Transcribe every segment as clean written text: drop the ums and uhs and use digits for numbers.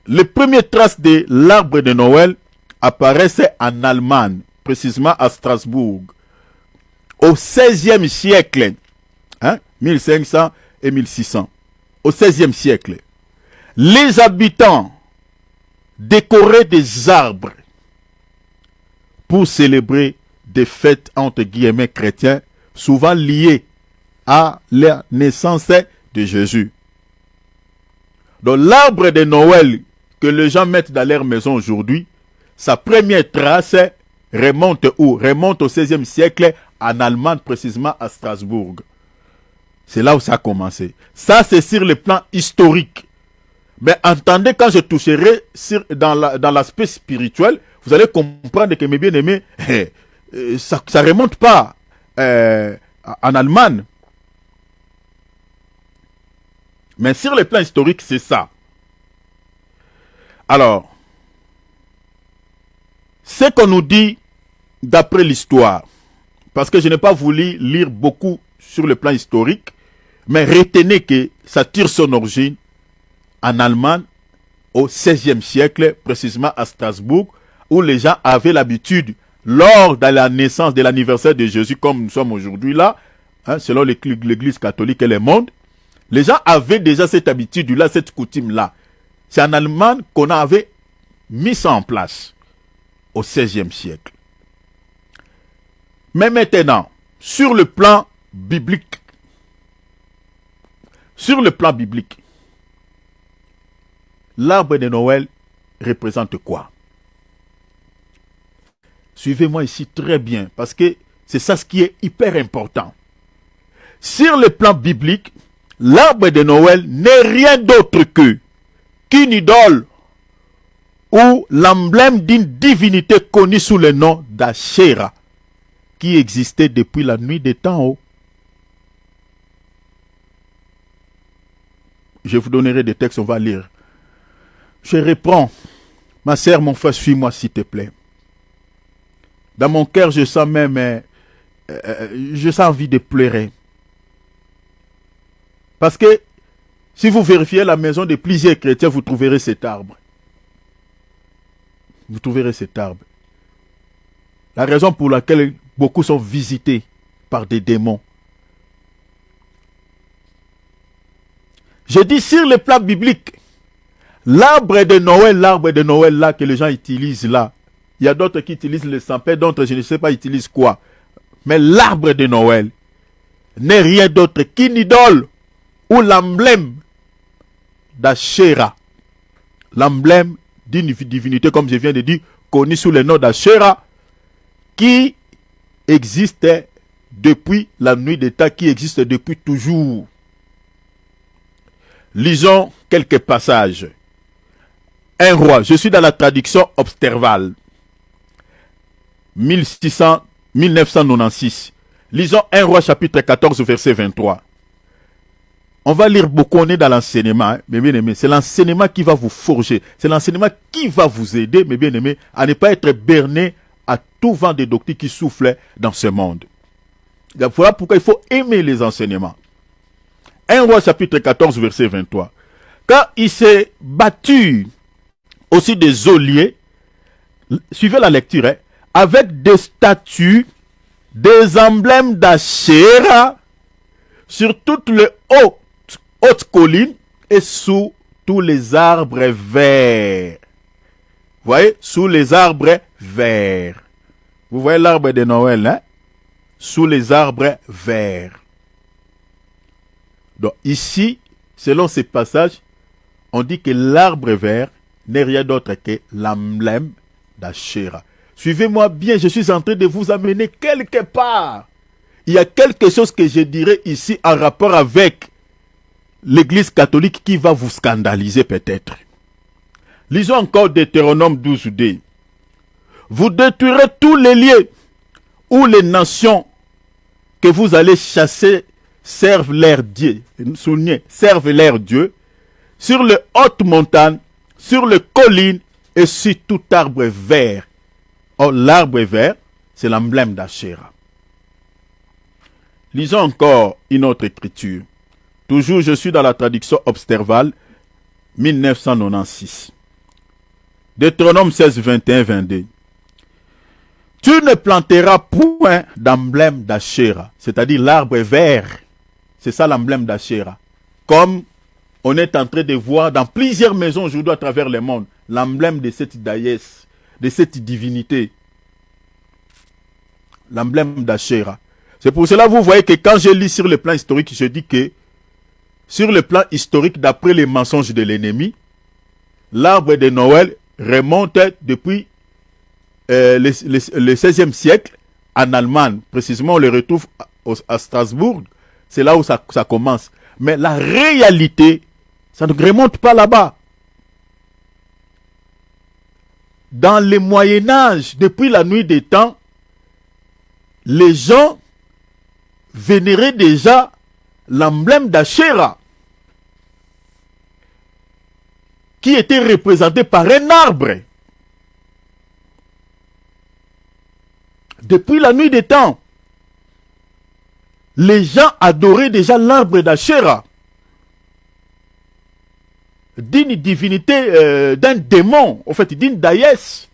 les premières traces de l'arbre de Noël apparaissent en Allemagne, précisément à Strasbourg, au XVIe siècle, 1500 et 1600, au XVIe siècle. Les habitants décoraient des arbres pour célébrer des fêtes entre guillemets chrétiens, souvent liées à la naissance de Jésus. Donc l'arbre de Noël que les gens mettent dans leur maison aujourd'hui, sa première trace remonte où? Remonte au XVIe siècle en Allemagne, précisément à Strasbourg. C'est là où ça a commencé. Ça, c'est sur le plan historique. Mais entendez, quand je toucherai dans l'aspect spirituel, vous allez comprendre que mes bien-aimés, ça ne remonte pas en Allemagne. Mais sur le plan historique, c'est ça. Alors, ce qu'on nous dit d'après l'histoire, parce que je n'ai pas voulu lire beaucoup sur le plan historique, mais retenez que ça tire son origine en Allemagne au XVIe siècle, précisément à Strasbourg, où les gens avaient l'habitude, lors de la naissance de l'anniversaire de Jésus, comme nous sommes aujourd'hui là, selon l'Église catholique et le monde, les gens avaient déjà cette habitude-là, cette coutume-là. C'est en Allemagne qu'on avait mis ça en place au XVIe siècle. Mais maintenant, sur le plan biblique, l'arbre de Noël représente quoi? Suivez-moi ici très bien, parce que c'est ça ce qui est hyper important. Sur le plan biblique, l'arbre de Noël n'est rien d'autre qu'une idole ou l'emblème d'une divinité connue sous le nom d'Asherah, qui existait depuis la nuit des temps. Je vous donnerai des textes, on va lire. Je reprends. Ma sœur, mon frère, suis-moi s'il te plaît. Dans mon cœur, je sens même, je sens envie de pleurer. Parce que si vous vérifiez la maison de plusieurs chrétiens, vous trouverez cet arbre. Vous trouverez cet arbre. La raison pour laquelle beaucoup sont visités par des démons. Je dis sur le plan biblique, l'arbre de Noël là que les gens utilisent là. Il y a d'autres qui utilisent le sapin, d'autres je ne sais pas utilisent quoi. Mais l'arbre de Noël n'est rien d'autre qu'une idole ou l'emblème d'Asherah. L'emblème d'une divinité, comme je viens de dire, connue sous le nom d'Asherah, qui existait depuis la nuit des temps, qui existe depuis toujours. Lisons quelques passages. Un roi, je suis dans la traduction Obsterval, 1996. Lisons un roi chapitre 14 verset 23. On va lire beaucoup, on est dans l'enseignement, mes bien-aimés. C'est l'enseignement qui va vous forger. C'est l'enseignement qui va vous aider, mes bien-aimés, à ne pas être berné à tout vent de doctrine qui souffle dans ce monde. Voilà pourquoi il faut aimer les enseignements. Un roi chapitre 14 verset 23. Quand il s'est battu aussi des geôliers, suivez la lecture, avec des statues, des emblèmes d'Asherah sur toutes les hautes collines et sous tous les arbres verts. Vous voyez, sous les arbres verts. Vous voyez l'arbre de Noël, sous les arbres verts. Donc ici, selon ces passages, on dit que l'arbre vert n'est rien d'autre que l'emblème d'Asherah. Suivez-moi bien, je suis en train de vous amener quelque part. Il y a quelque chose que je dirais ici en rapport avec l'Église catholique qui va vous scandaliser peut-être. Lisons encore Deutéronome 12:2. Vous détruirez tous les lieux où les nations que vous allez chasser servent leur Dieu, servent leur Dieu, sur les hautes montagnes, sur les collines et sur tout arbre vert. Or, l'arbre vert, c'est l'emblème d'Asherah. Lisons encore une autre écriture. Toujours, je suis dans la traduction Obsterval, 1996. Deutéronome 16, 21, 22. Tu ne planteras point d'emblème d'Achéra, c'est-à-dire l'arbre vert. C'est ça l'emblème d'Achéra. Comme on est en train de voir dans plusieurs maisons aujourd'hui à travers le monde, l'emblème de cette déesse, de cette divinité. L'emblème d'Achéra. C'est pour cela que vous voyez que quand je lis sur le plan historique, je dis que sur le plan historique, d'après les mensonges de l'ennemi, l'arbre de Noël remonte depuis le 16e siècle en Allemagne. Précisément, on le retrouve à Strasbourg. C'est là où ça commence. Mais la réalité, ça ne remonte pas là-bas. Dans le Moyen-Âge, depuis la nuit des temps, les gens vénéraient déjà l'emblème d'Achéra, qui était représenté par un arbre. Depuis la nuit des temps, les gens adoraient déjà l'arbre d'Achéra, d'une divinité, d'un démon, en fait, d'une déesse.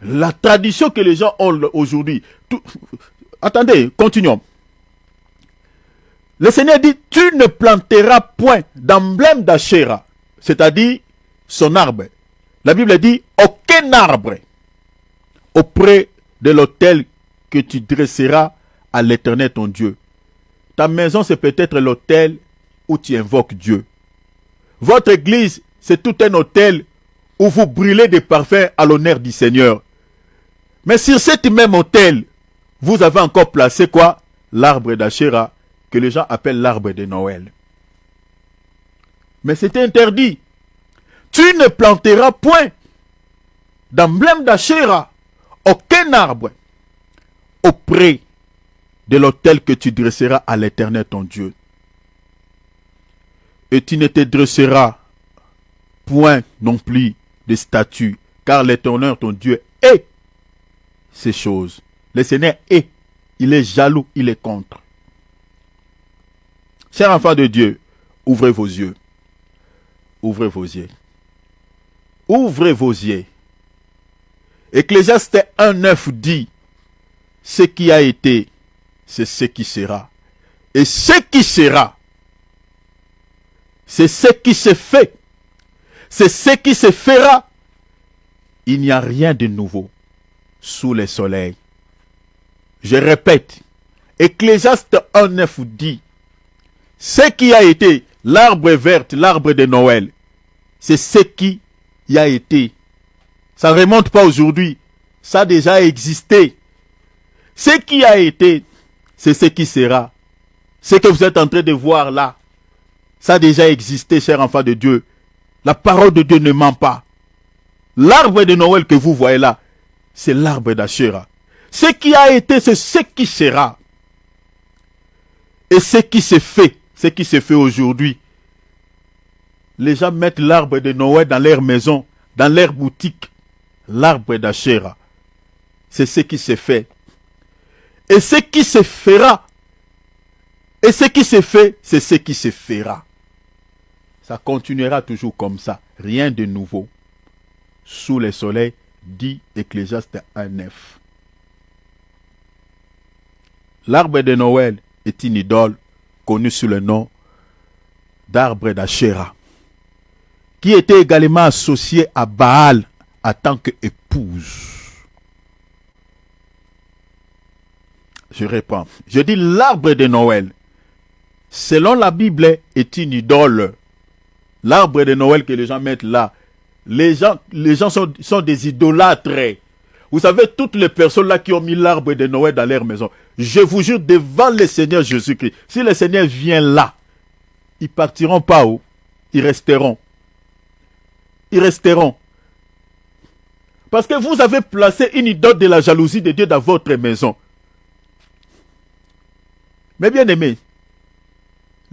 La tradition que les gens ont aujourd'hui. Attendez, continuons. Le Seigneur dit, tu ne planteras point d'emblème d'Achéra, c'est-à-dire son arbre. La Bible dit, aucun arbre auprès de l'autel que tu dresseras à l'Éternel ton Dieu. Ta maison, c'est peut-être l'autel où tu invoques Dieu. Votre église, c'est tout un autel où vous brûlez des parfums à l'honneur du Seigneur. Mais sur cet même autel, vous avez encore placé quoi? L'arbre d'Achéra, que les gens appellent l'arbre de Noël. Mais c'était interdit. Tu ne planteras point d'emblème d'Achéra, aucun arbre, auprès de l'autel que tu dresseras à l'Éternel ton Dieu. Et tu ne te dresseras point non plus de statues, car l'Éternel ton Dieu est ces choses. Le Seigneur est, il est jaloux, il est contre. Chers enfants de Dieu, ouvrez vos yeux. Ouvrez vos yeux. Ouvrez vos yeux. Ecclésiaste 1:9 dit, ce qui a été, c'est ce qui sera. Et ce qui sera, c'est ce qui se fait. C'est ce qui se fera. Il n'y a rien de nouveau sous le soleil. Je répète, Ecclésiaste 1:9 dit, ce qui a été, l'arbre vert, l'arbre de Noël, c'est ce qui y a été. Ça ne remonte pas aujourd'hui. Ça a déjà existé. Ce qui a été, c'est ce qui sera. Ce que vous êtes en train de voir là, ça a déjà existé, chers enfants de Dieu. La parole de Dieu ne ment pas. L'arbre de Noël que vous voyez là, c'est l'arbre d'Achéra. Ce qui a été, c'est ce qui sera. Et ce qui se fait aujourd'hui. Les gens mettent l'arbre de Noël dans leur maison, dans leur boutique. L'arbre d'Achéra. C'est ce qui se fait. Et ce qui se fera. Et ce qui se fait, c'est ce qui se fera. Ça continuera toujours comme ça. Rien de nouveau. Sous le soleil, dit Ecclésiaste 1:9. L'arbre de Noël est une idole connue sous le nom d'arbre d'Achéra, qui était également associé à Baal en tant qu'épouse. Je réponds. Je dis l'arbre de Noël, selon la Bible, est une idole. L'arbre de Noël que les gens mettent là, les gens sont des idolâtres. Vous savez, toutes les personnes là qui ont mis l'arbre de Noël dans leur maison, je vous jure devant le Seigneur Jésus-Christ, si le Seigneur vient là, ils partiront pas où? Ils resteront. Ils resteront. Parce que vous avez placé une idole de la jalousie de Dieu dans votre maison. Mais bien aimé,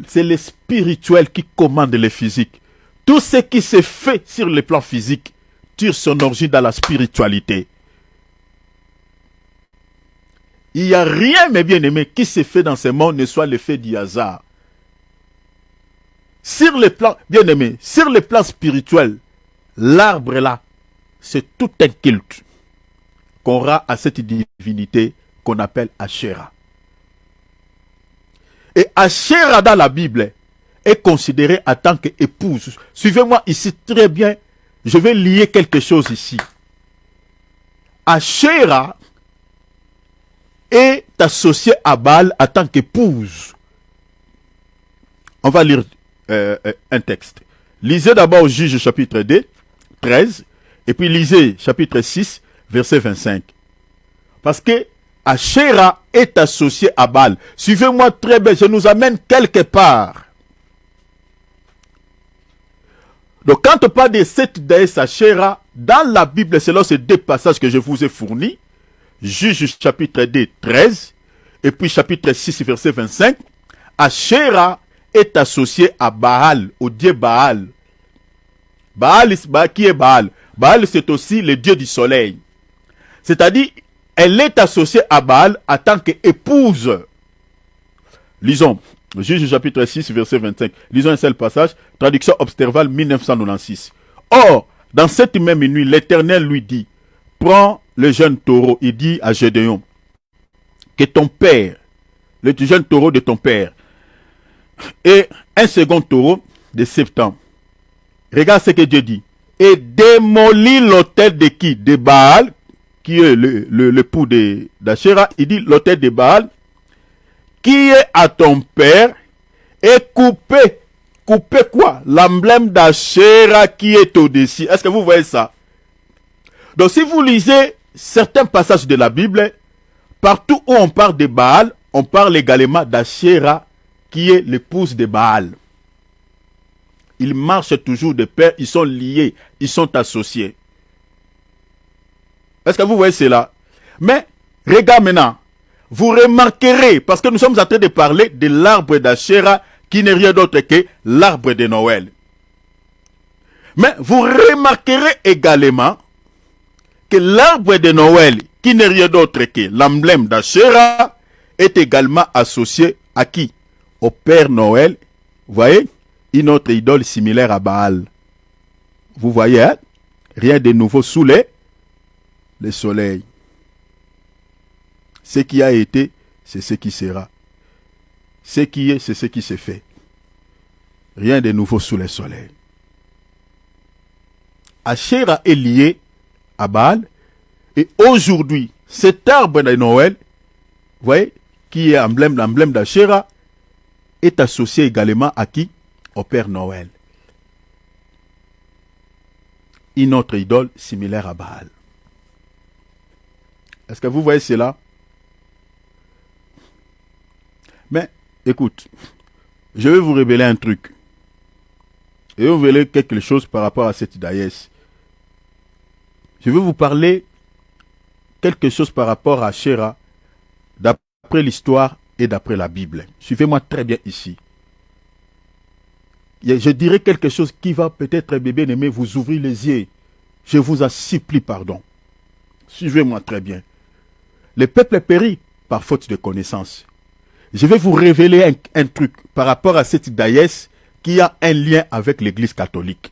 c'est le spirituel qui commande le physique. Tout ce qui se fait sur le plan physique tire son origine dans la spiritualité. Il n'y a rien, mes bien-aimés, qui se fait dans ce monde ne soit l'effet du hasard. sur le plan, bien aimé, sur le plan spirituel, l'arbre là, c'est tout un culte qu'on aura à cette divinité qu'on appelle Asherah. Et Asherah dans la Bible est considérée en tant qu'épouse. Suivez-moi ici très bien, je vais lier quelque chose ici. Asherah est associée à Baal en tant qu'épouse. On va lire un texte. Lisez d'abord Juge chapitre 2, 13, et puis lisez chapitre 6, verset 25. Parce que Asherah est associé à Baal. Suivez-moi très bien, je nous amène quelque part. Donc quand on parle de cette déesse Asherah, dans la Bible, selon ces deux passages que je vous ai fournis, Juge chapitre 2, 13, et puis chapitre 6, verset 25, Asherah est associé à Baal, au dieu Baal. Baal, qui est Baal? Baal, c'est aussi le dieu du soleil. C'est-à-dire, elle est associée à Baal en tant qu'épouse. Lisons, Juge chapitre 6, verset 25. Lisons un seul passage, traduction Observal 1996. Or, dans cette même nuit, l'Éternel lui dit, prends le jeune taureau, il dit à Gédéon, que ton père, le jeune taureau de ton père, et un second taureau de 7 ans. Regarde ce que Dieu dit. Et démolit l'autel de qui? De Baal, qui est l'époux d'Asherah. Il dit l'autel de Baal, qui est à ton père, et coupez quoi? L'emblème d'Asherah qui est au-dessus. Est-ce que vous voyez ça? Donc si vous lisez certains passages de la Bible, partout où on parle de Baal, on parle également d'Asherah, qui est l'épouse de Baal. Ils marchent toujours de pair, ils sont liés, ils sont associés. Est-ce que vous voyez cela? Mais, regarde maintenant, vous remarquerez, parce que nous sommes en train de parler de l'arbre d'Asherah, qui n'est rien d'autre que l'arbre de Noël. Mais vous remarquerez également que l'arbre de Noël, qui n'est rien d'autre que l'emblème d'Asherah, est également associé à qui? Au Père Noël. Vous voyez? Une autre idole similaire à Baal. Vous voyez, hein? Rien de nouveau sous le soleil. Ce qui a été, c'est ce qui sera. Ce qui est, c'est ce qui se fait. Rien de nouveau sous le soleil. Asherah est lié à Baal. Et aujourd'hui, cet arbre de Noël, vous voyez, qui est l'emblème d'Asherah, est associé également à qui? Au Père Noël. Une autre idole similaire à Baal. Est-ce que vous voyez cela? Mais, écoute, je vais vous révéler un truc. Je vais vous révéler quelque chose par rapport à cette déesse. Je vais vous parler quelque chose par rapport à Asherah, d'après l'histoire et d'après la Bible. Suivez-moi très bien ici. Je dirais quelque chose qui va peut-être, bébé aimé, vous ouvrir les yeux. Je vous en supplie pardon. Suivez-moi très bien. Le peuple périt par faute de connaissance. Je vais vous révéler un truc par rapport à cette déesse qui a un lien avec l'Église catholique.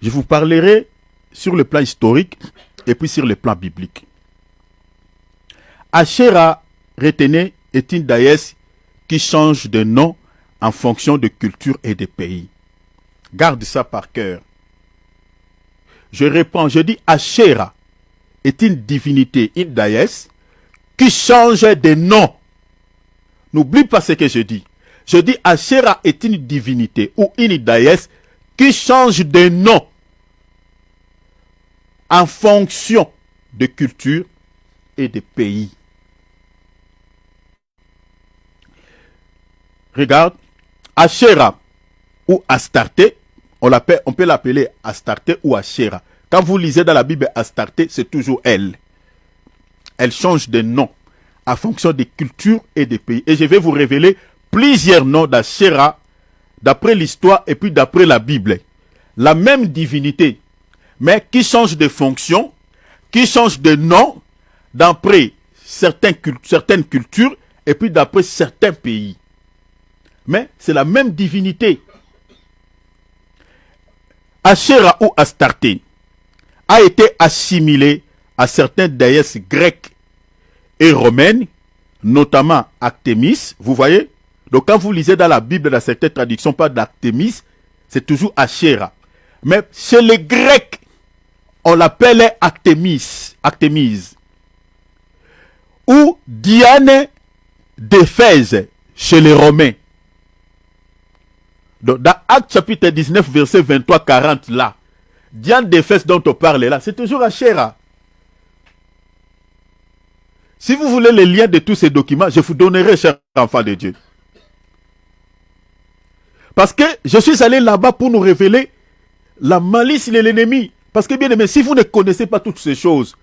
Je vous parlerai sur le plan historique et puis sur le plan biblique. Asherah, retenez, est une déesse qui change de nom en fonction de culture et de pays. Garde ça par cœur. Je réponds, je dis Asherah est une divinité, une déesse qui change de nom. N'oublie pas ce que je dis. Je dis Asherah est une divinité ou une déesse qui change de nom en fonction de culture et de pays. Regarde, Asherah ou Astarté, on peut l'appeler Astarté ou Asherah. Quand vous lisez dans la Bible Astarté, c'est toujours elle. Elle change de nom en fonction des cultures et des pays. Et je vais vous révéler plusieurs noms d'Asherah d'après l'histoire et puis d'après la Bible. La même divinité, mais qui change de fonction, qui change de nom d'après certaines cultures et puis d'après certains pays. Mais c'est la même divinité. Asherah ou Astarté a été assimilé à certaines déesses grecques et romaines, notamment Artémis, vous voyez. Donc quand vous lisez dans la Bible, dans certaines traductions, pas d'Artémis, c'est toujours Asherah. Mais chez les Grecs, on l'appelait Artémis, ou Diane d'Éphèse chez les Romains. Donc, dans Actes chapitre 19, verset 23-40, là, Diane d'Éphèse dont on parle là, c'est toujours Asherah. Si vous voulez les liens de tous ces documents, je vous donnerai, chers enfants de Dieu. Parce que je suis allé là-bas pour nous révéler la malice de l'ennemi. Parce que bien aimé, si vous ne connaissez pas toutes ces choses,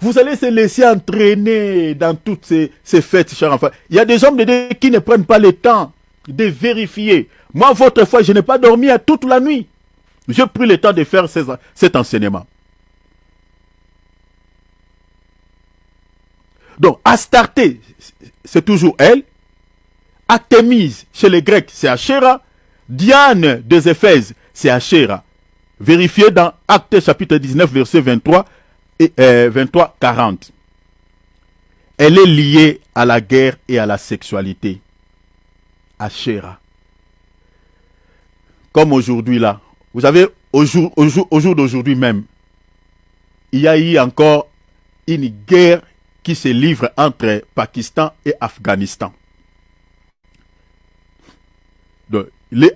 vous allez se laisser entraîner dans toutes ces fêtes, chers enfants. Il y a des hommes de Dieu qui ne prennent pas le temps de vérifier. Moi, votre fois, je n'ai pas dormi toute la nuit. J'ai pris le temps de faire cet enseignement. Donc, Astarté, c'est toujours elle. Artémis, chez les Grecs, c'est Asherah. Diane des Éphèses, c'est Asherah. Vérifiez dans Actes chapitre 19, verset 23 et 23-40. Elle est liée à la guerre et à la sexualité. Asherah. Comme aujourd'hui là. Vous savez, au jour d'aujourd'hui même, il y a eu encore une guerre qui se livre entre Pakistan et Afghanistan. Donc, les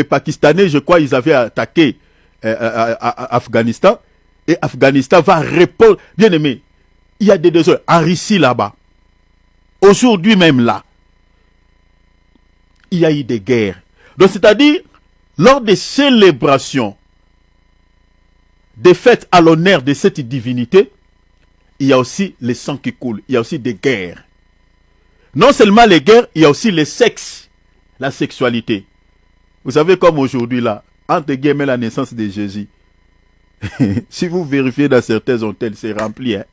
Pakistanais, je crois, ils avaient attaqué Afghanistan. Et Afghanistan va répondre. Bien aimé, il y a des désordres en Russie là-bas. Aujourd'hui même là, il y a eu des guerres. Donc, c'est-à-dire, lors des célébrations, des fêtes à l'honneur de cette divinité, il y a aussi le sang qui coule. Il y a aussi des guerres. Non seulement les guerres, il y a aussi le sexe, la sexualité. Vous savez comme aujourd'hui là, entre guillemets la naissance de Jésus. Si vous vérifiez dans certains hôtels, c'est rempli. Hein?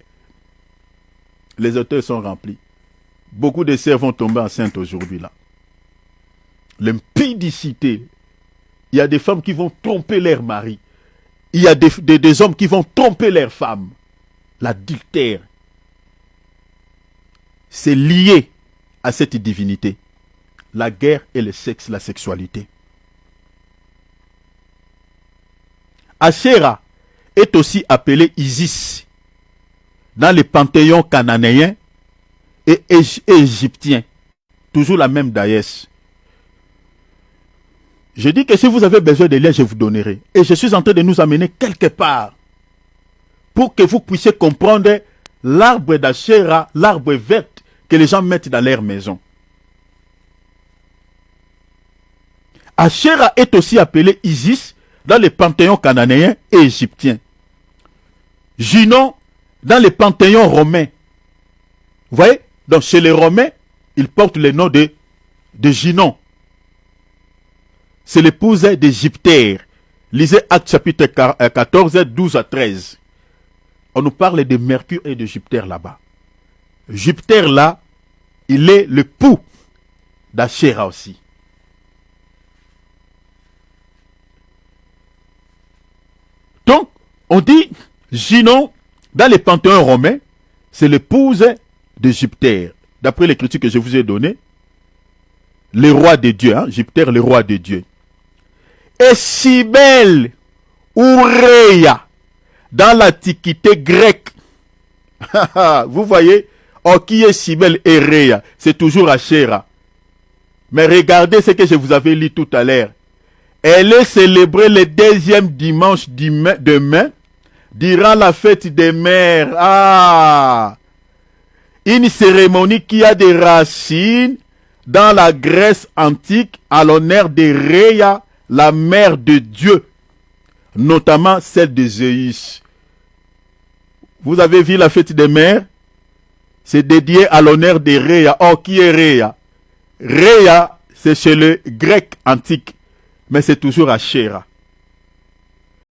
Les hôtels sont remplis. Beaucoup de sœurs vont tomber enceintes aujourd'hui là. L'impudicité. Il y a des femmes qui vont tromper leur mari. Il y a des hommes qui vont tromper leurs femmes. L'adultère. C'est lié à cette divinité. La guerre et le sexe, la sexualité. Asherah est aussi appelée Isis dans les panthéons cananéens et égyptiens. Toujours la même déesse. Je dis que si vous avez besoin de liens, je vous donnerai. Et je suis en train de nous amener quelque part pour que vous puissiez comprendre l'arbre d'Asherah, l'arbre vert que les gens mettent dans leur maison. Asherah est aussi appelé Isis dans les panthéons cananéens et égyptiens. Junon dans les panthéons romains. Vous voyez? Donc chez les Romains, ils portent le nom de Junon. C'est l'épouse d'Égypter. Lisez Actes chapitre 14, 12 à 13. On nous parle de Mercure et de Jupiter là-bas. Jupiter là, il est le pou d'Asherah aussi. Donc, on dit Junon, dans les panthéons romains, c'est l'épouse de Jupiter. D'après l'écriture que je vous ai donnée, le roi de Dieu, hein, Jupiter, le roi de Dieu. Et Cybèle ou Rhea, dans l'Antiquité grecque. Vous voyez, qui est Cybèle et Rhea? C'est toujours Asherah. Mais regardez ce que je vous avais lu tout à l'heure. Elle est célébrée le deuxième dimanche de mai, durant la fête des mères. Ah! Une cérémonie qui a des racines dans la Grèce antique à l'honneur de Rhea, la mère de Dieu, notamment celle de Zeus. Vous avez vu la fête des mères? C'est dédié à l'honneur de Rhea. Oh, qui est Rhea? Rhea, c'est chez le grec antique, mais c'est toujours Asherah.